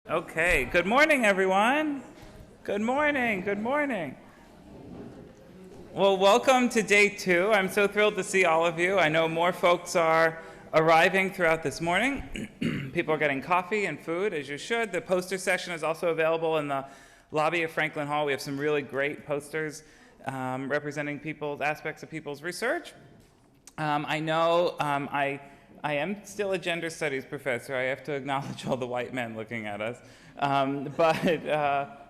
Okay, good morning, everyone. Good morning, good morning. Well, welcome to day 2. I'm so thrilled to see all of you. I know more folks are arriving throughout this morning. People are getting coffee and food, as you should. The poster session is also available in the lobby of Franklin Hall. We have some really great posters representing aspects of people's research. I know I am still a gender studies professor. I have to acknowledge all the white men looking at us. But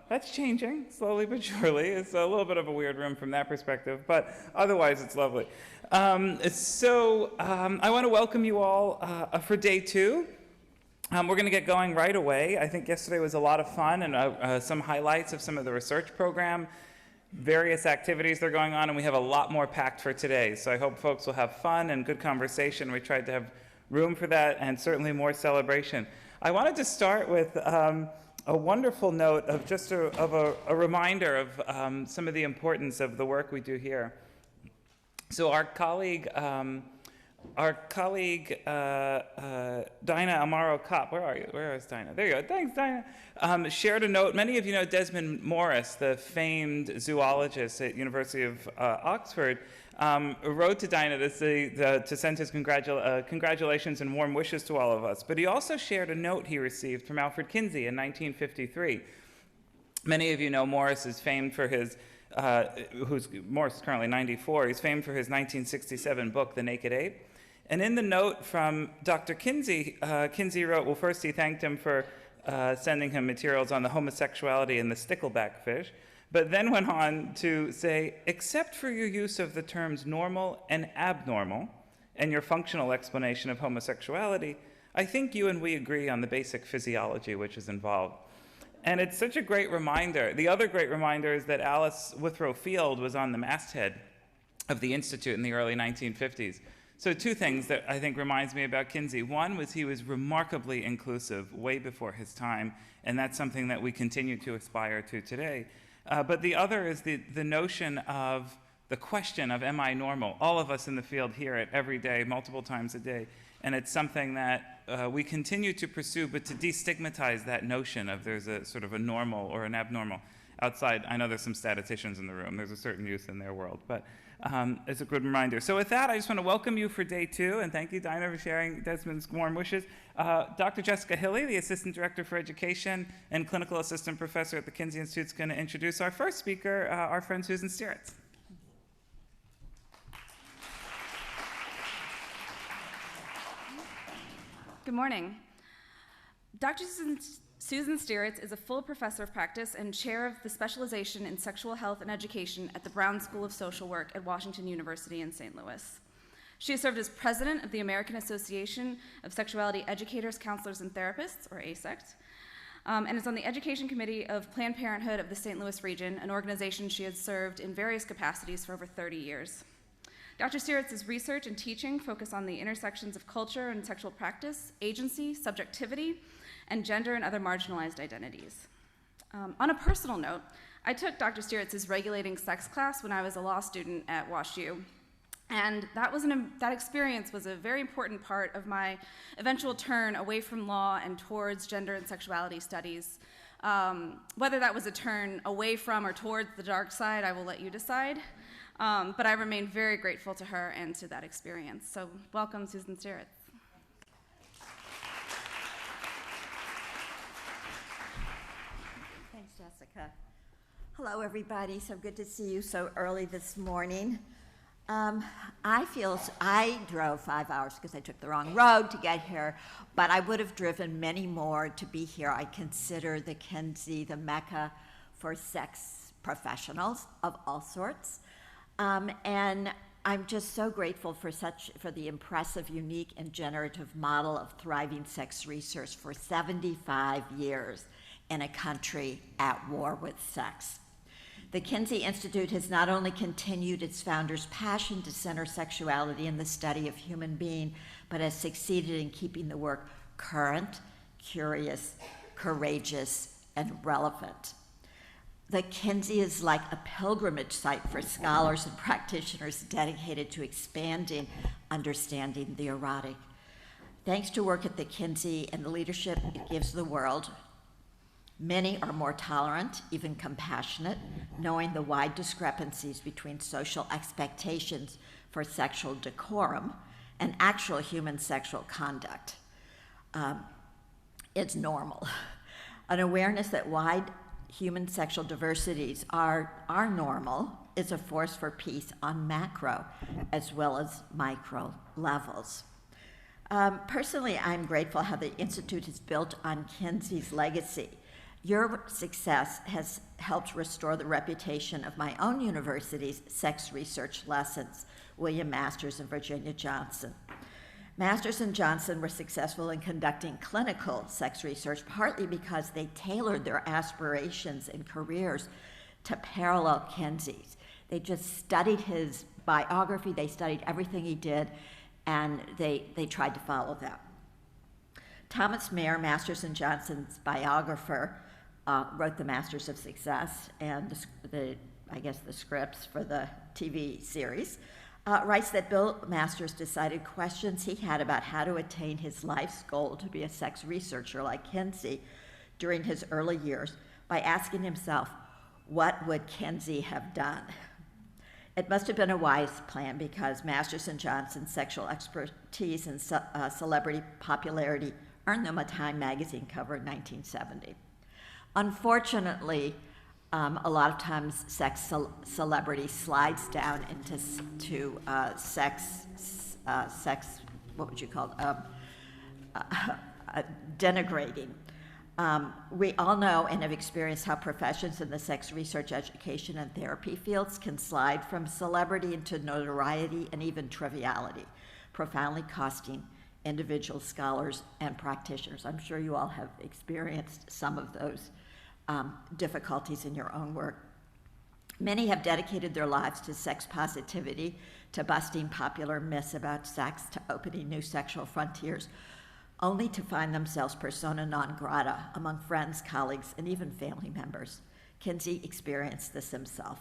that's changing, slowly but surely. It's a little bit of a weird room from that perspective, but otherwise it's lovely. I want to welcome you all for day 2. We're going to get going right away. I think yesterday was a lot of fun and some highlights of some of the research program, various activities that are going on, and we have a lot more packed for today. So I hope folks will have fun and good conversation. We tried to have room for that and certainly more celebration. I wanted to start with a wonderful note of just a reminder of some of the importance of the work we do here. So our colleague Dinah Amaro-Kopp, where are you? Where is Dinah? There you go. Thanks, Dinah. Shared a note. Many of you know Desmond Morris, the famed zoologist at University of Oxford, wrote to Dinah to send his congratulations and warm wishes to all of us. But he also shared a note he received from Alfred Kinsey in 1953. Many of you know Morris is famed for his Morris is currently 94. He's famed for his 1967 book, The Naked Ape. And in the note from Dr. Kinsey, Kinsey wrote, well, first he thanked him for sending him materials on the homosexuality and the stickleback fish, but then went on to say, except for your use of the terms normal and abnormal and your functional explanation of homosexuality, I think you and we agree on the basic physiology which is involved. And it's such a great reminder. The other great reminder is that Alice Withrow Field was on the masthead of the Institute in the early 1950s. So 2 things that I think reminds me about Kinsey. One was he was remarkably inclusive way before his time, and that's something that we continue to aspire to today. But the other is the notion of the question of, am I normal? All of us in the field hear it every day, multiple times a day. And it's something that we continue to pursue, but to destigmatize that notion of there's a sort of a normal or an abnormal outside. I know there's some statisticians in the room. There's a certain use in their world, but it's a good reminder. So with that, I just want to welcome you for day 2, and thank you, Dinah, for sharing Desmond's warm wishes. Dr. Jessica Hilley, the Assistant Director for Education and Clinical Assistant Professor at the Kinsey Institute, is going to introduce our first speaker, our friend Susan Stirratz. Good morning. Dr. Susan Stirratz is a full professor of practice and chair of the Specialization in Sexual Health and Education at the Brown School of Social Work at Washington University in St. Louis. She has served as president of the American Association of Sexuality Educators, Counselors, and Therapists, or ASECT, and is on the Education Committee of Planned Parenthood of the St. Louis region, an organization she has served in various capacities for over 30 years. Dr. Stirratz's research and teaching focus on the intersections of culture and sexual practice, agency, subjectivity, and gender and other marginalized identities. On a personal note, I took Dr. Stirratz's regulating sex class when I was a law student at WashU, and that experience was a very important part of my eventual turn away from law and towards gender and sexuality studies. Whether that was a turn away from or towards the dark side, I will let you decide. But I remain very grateful to her and to that experience. So welcome, Susan Stirratz. Thanks, Jessica. Hello, everybody. So good to see you so early this morning. I drove 5 hours because I took the wrong road to get here, but I would have driven many more to be here. I consider the Kinsey the mecca for sex professionals of all sorts. And I'm just so grateful for the impressive, unique, and generative model of thriving sex research for 75 years in a country at war with sex. The Kinsey Institute has not only continued its founder's passion to center sexuality in the study of human being, but has succeeded in keeping the work current, curious, courageous, and relevant. The Kinsey is like a pilgrimage site for scholars and practitioners dedicated to expanding understanding the erotic. Thanks to work at the Kinsey and the leadership it gives the world, Many are more tolerant, even compassionate, knowing the wide discrepancies between social expectations for sexual decorum and actual human sexual conduct. It's normal. An awareness that wide human sexual diversities are normal is a force for peace on macro as well as micro levels. Personally, I'm grateful how the Institute is built on Kinsey's legacy. Your success has helped restore the reputation of my own university's sex research lessons, William Masters and Virginia Johnson. Masters and Johnson were successful in conducting clinical sex research, partly because they tailored their aspirations and careers to parallel Kinsey's. They just studied his biography, they studied everything he did, and they tried to follow that. Thomas Mayer, Masters and Johnson's biographer, wrote the Masters of Success and the scripts for the TV series. Writes that Bill Masters decided questions he had about how to attain his life's goal to be a sex researcher like Kinsey during his early years by asking himself, what would Kinsey have done? It must have been a wise plan because Masters and Johnson's sexual expertise and celebrity popularity earned them a Time magazine cover in 1970. Unfortunately, a lot of times sex celebrity slides down into sex, what would you call it, denigrating. We all know and have experienced how professions in the sex research, education, and therapy fields can slide from celebrity into notoriety and even triviality, profoundly costing individual scholars and practitioners. I'm sure you all have experienced some of those difficulties in your own work. Many have dedicated their lives to sex positivity, to busting popular myths about sex, to opening new sexual frontiers, only to find themselves persona non grata among friends, colleagues, and even family members. Kinsey experienced this himself.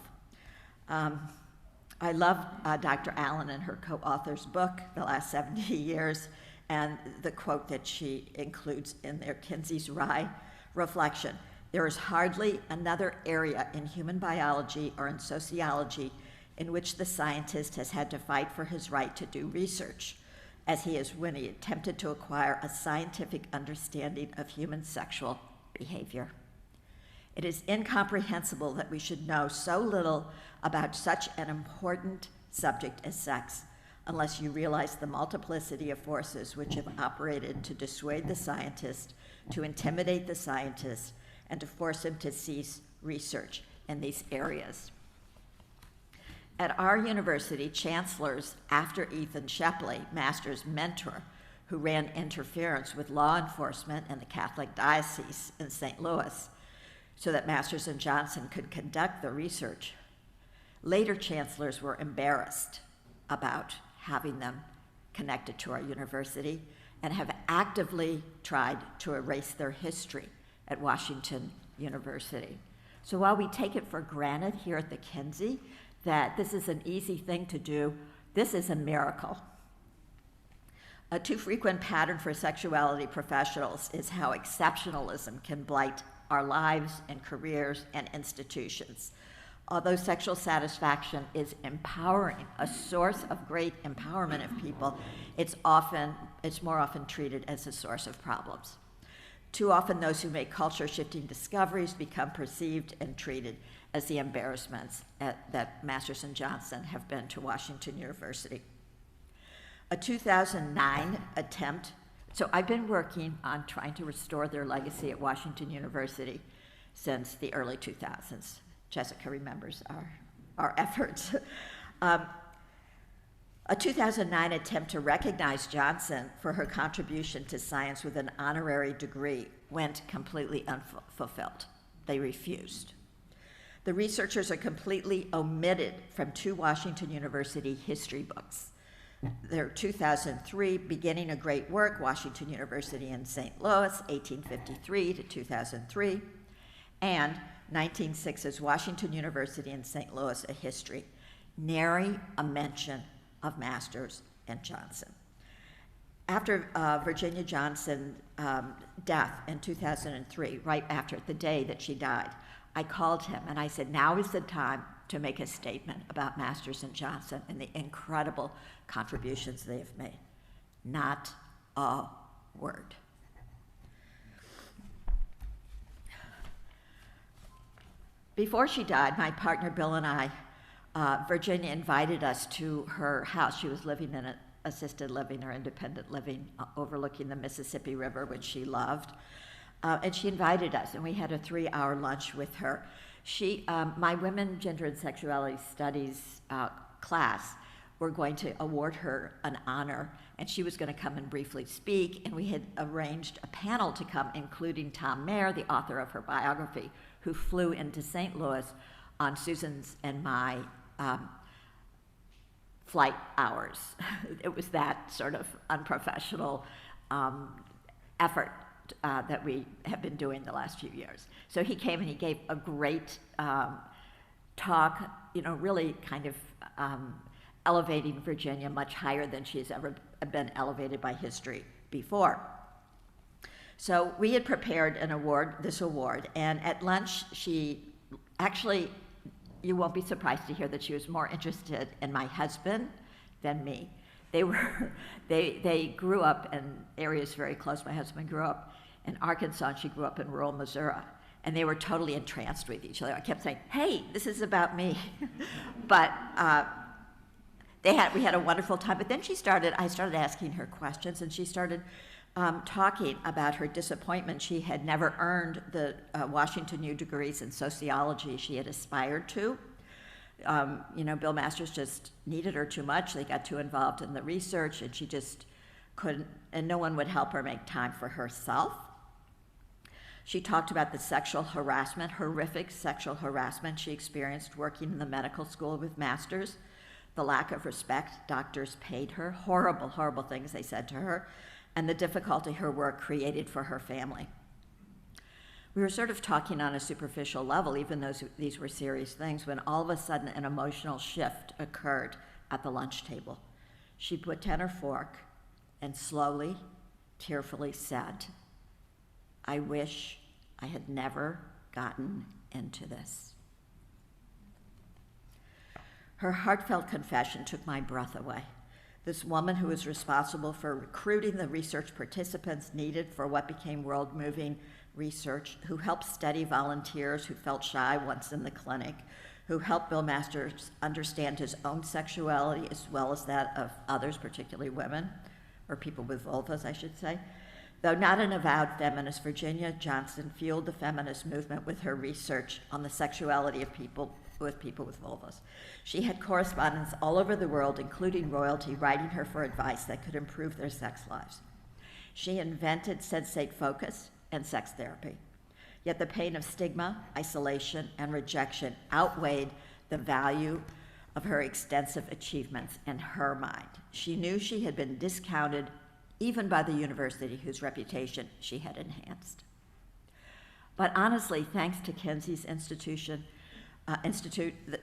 I love Dr. Allen and her co-author's book, The Last 70 Years, and the quote that she includes in there, Kinsey's wry reflection. There is hardly another area in human biology or in sociology in which the scientist has had to fight for his right to do research, as he is when he attempted to acquire a scientific understanding of human sexual behavior. It is incomprehensible that we should know so little about such an important subject as sex, unless you realize the multiplicity of forces which have operated to dissuade the scientist, to intimidate the scientist, and to force him to cease research in these areas. At our university, chancellors, after Ethan Shepley, Masters' mentor, who ran interference with law enforcement in the Catholic Diocese in St. Louis so that Masters and Johnson could conduct the research, later chancellors were embarrassed about having them connected to our university and have actively tried to erase their history at Washington University. So while we take it for granted here at the Kinsey that this is an easy thing to do, this is a miracle. A too frequent pattern for sexuality professionals is how exceptionalism can blight our lives and careers and institutions. Although sexual satisfaction is empowering, a source of great empowerment of people, it's more often treated as a source of problems. Too often, those who make culture-shifting discoveries become perceived and treated as the embarrassments that Masters and Johnson have been to Washington University. A 2009 attempt, so I've been working on trying to restore their legacy at Washington University since the early 2000s. Jessica remembers our efforts. A 2009 attempt to recognize Johnson for her contribution to science with an honorary degree went completely unfulfilled. They refused. The researchers are completely omitted from two Washington University history books. Their 2003, Beginning a Great Work, Washington University in St. Louis, 1853 to 2003, and 1906's Washington University in St. Louis, a history, nary a mention of Masters and Johnson. After Virginia Johnson's death in 2003, right after the day that she died, I called him and I said, now is the time to make a statement about Masters and Johnson and the incredible contributions they have made. Not a word. Before she died, my partner Bill and I, Virginia invited us to her house. She was living in an assisted living or independent living overlooking the Mississippi River, which she loved. And she invited us, and we had a 3-hour lunch with her. My Women, Gender, and Sexuality Studies class were going to award her an honor, and she was going to come and briefly speak, and we had arranged a panel to come, including Tom Mayer, the author of her biography, who flew into St. Louis on Susan's and my flight hours. It was that sort of unprofessional effort that we have been doing the last few years. So he came and he gave a great talk, really kind of elevating Virginia much higher than she's ever been elevated by history before. So we had prepared this award, and at lunch she actually, you won't be surprised to hear that she was more interested in my husband than me. They grew up in areas very close. My husband grew up in Arkansas, and she grew up in rural Missouri. And they were totally entranced with each other. I kept saying, hey, this is about me. But we had a wonderful time. But then I started asking her questions, and she started talking about her disappointment. She had never earned the Washington U degrees in sociology she had aspired to. Bill Masters just needed her too much. They got too involved in the research, and she just couldn't, and no one would help her make time for herself. She talked about the sexual harassment, horrific sexual harassment she experienced working in the medical school with Masters, the lack of respect doctors paid her, horrible, horrible things they said to her, and the difficulty her work created for her family. We were sort of talking on a superficial level, even though these were serious things, when all of a sudden an emotional shift occurred at the lunch table. She put down her fork and slowly, tearfully said, I wish I had never gotten into this. Her heartfelt confession took my breath away. This woman who was responsible for recruiting the research participants needed for what became world-moving research, who helped steady volunteers who felt shy once in the clinic, who helped Bill Masters understand his own sexuality as well as that of others, particularly women, or people with vulvas, I should say. Though not an avowed feminist, Virginia Johnson fueled the feminist movement with her research on the sexuality of people with vulvas. She had correspondents all over the world, including royalty, writing her for advice that could improve their sex lives. She invented sensate focus and sex therapy. Yet the pain of stigma, isolation, and rejection outweighed the value of her extensive achievements in her mind. She knew she had been discounted even by the university whose reputation she had enhanced. But honestly, thanks to Kinsey's the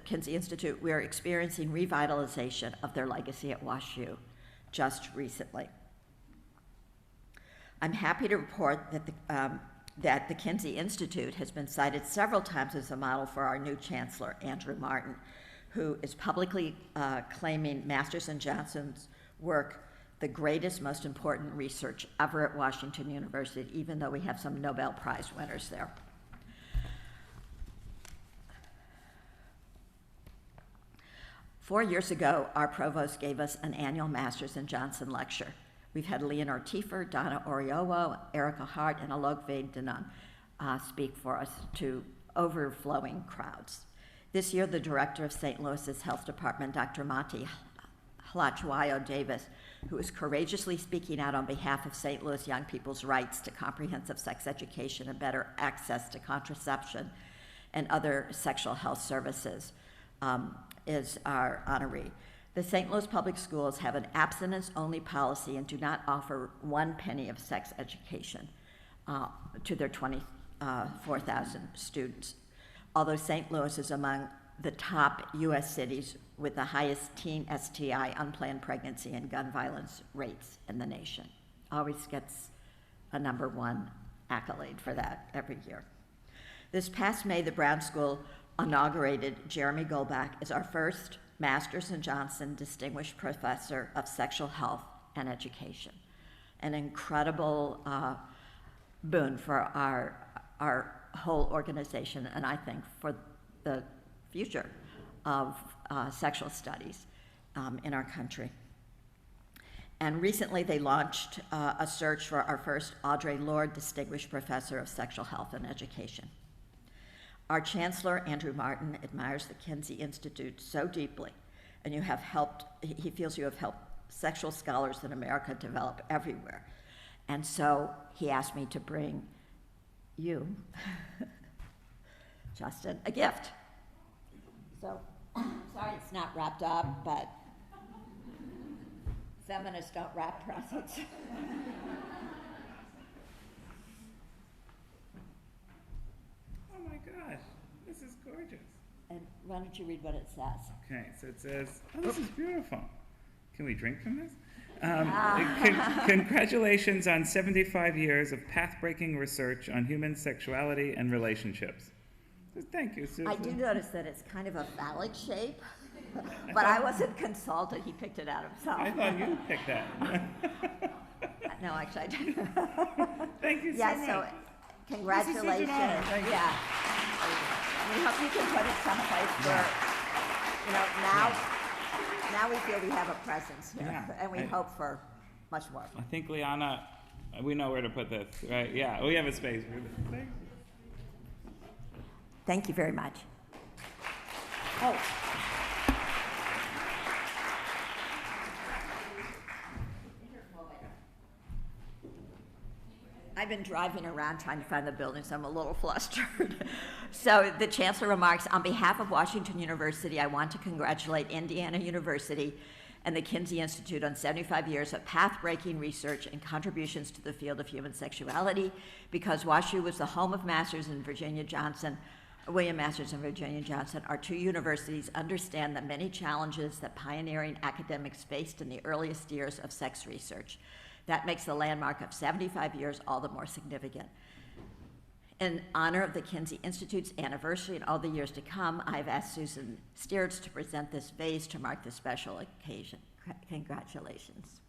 Kinsey Institute, we are experiencing revitalization of their legacy at WashU just recently. I'm happy to report that the Kinsey Institute has been cited several times as a model for our new chancellor, Andrew Martin, who is publicly claiming Masters and Johnson's work the greatest, most important research ever at Washington University, even though we have some Nobel Prize winners there. Four years ago, our provost gave us an annual Masters and Johnson lecture. We've had Leonore Tiefer, Donna Oriowo, Erica Hart, and Alok Vedanan speak for us to overflowing crowds. This year, the director of St. Louis's Health Department, Dr. Mati Halachwayo Davis, who is courageously speaking out on behalf of St. Louis young people's rights to comprehensive sex education and better access to contraception and other sexual health services, is our honoree. The St. Louis Public Schools have an abstinence-only policy and do not offer 1 penny of sex education to their 24,000 students. Although St. Louis is among the top U.S. cities with the highest teen STI, unplanned pregnancy, and gun violence rates in the nation. Always gets a #1 accolade for that every year. This past May, the Brown School inaugurated Jeremy Goldbach as our first Masters and Johnson Distinguished Professor of Sexual Health and Education. An incredible boon for our whole organization, and I think for the future of sexual studies in our country. And recently they launched a search for our first Audre Lorde Distinguished Professor of Sexual Health and Education. Our Chancellor, Andrew Martin, admires the Kinsey Institute so deeply, and he feels you have helped sexual scholars in America develop everywhere. And so he asked me to bring you, Justin, a gift. So, sorry it's not wrapped up, but feminists don't wrap presents. Oh my gosh, this is gorgeous. And why don't you read what it says? Okay, so it says, oh, this is beautiful. Can we drink from this? Congratulations on 75 years of path-breaking research on human sexuality and relationships. Thank you, Susan. I do notice that it's kind of a phallic shape, but I wasn't consulted. He picked it out himself. I thought you picked that. No, actually, I didn't. Thank you so Yeah, much. so congratulations. This is such an honor. Thank you. Yeah. We hope you can put it someplace where, now we feel we have a presence here, Yeah, and we hope for much more. I think, Liana, we know where to put this, right? Yeah, we have a space for this. Thank you. Thank you very much. Oh. I've been driving around trying to find the building, so I'm a little flustered. So the Chancellor remarks, on behalf of Washington University, I want to congratulate Indiana University and the Kinsey Institute on 75 years of path-breaking research and contributions to the field of human sexuality, because WashU was the home of William Masters and Virginia Johnson. Our two universities understand the many challenges that pioneering academics faced in the earliest years of sex research. That makes the landmark of 75 years all the more significant. In honor of the Kinsey Institute's anniversary and all the years to come, I've asked Susan Stirratz to present this vase to mark the special occasion. Congratulations.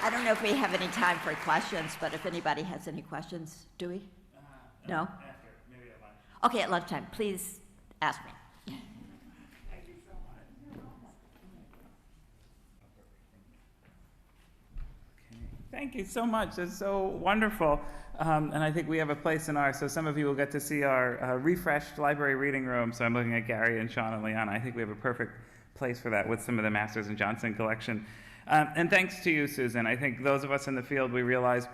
I don't know if we have any time for questions, but if anybody has any questions, do we? No? After, maybe at lunch. Okay, at lunchtime, please ask me. Thank you so much. Okay. Thank you so much. That's so wonderful. And I think we have a place in so some of you will get to see our refreshed library reading room. So I'm looking at Gary and Sean and Liana. I think we have a perfect place for that with some of the Masters and Johnson collection. And thanks to you, Susan. I think those of us in the field, we realize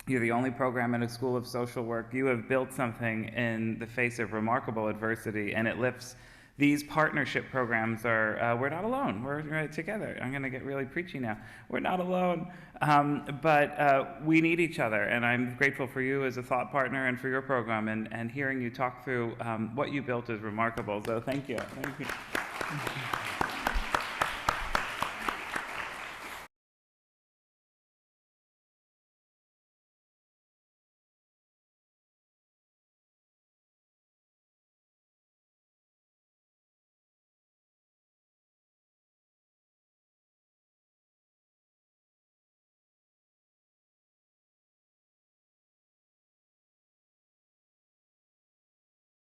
you're the only program in a school of social work. You have built something in the face of remarkable adversity, and it lifts. These partnership programs we're not alone. We're together. I'm going to get really preachy now. We're not alone, but we need each other, and I'm grateful for you as a thought partner and for your program, and hearing you talk through what you built is remarkable, so thank you. Thank you.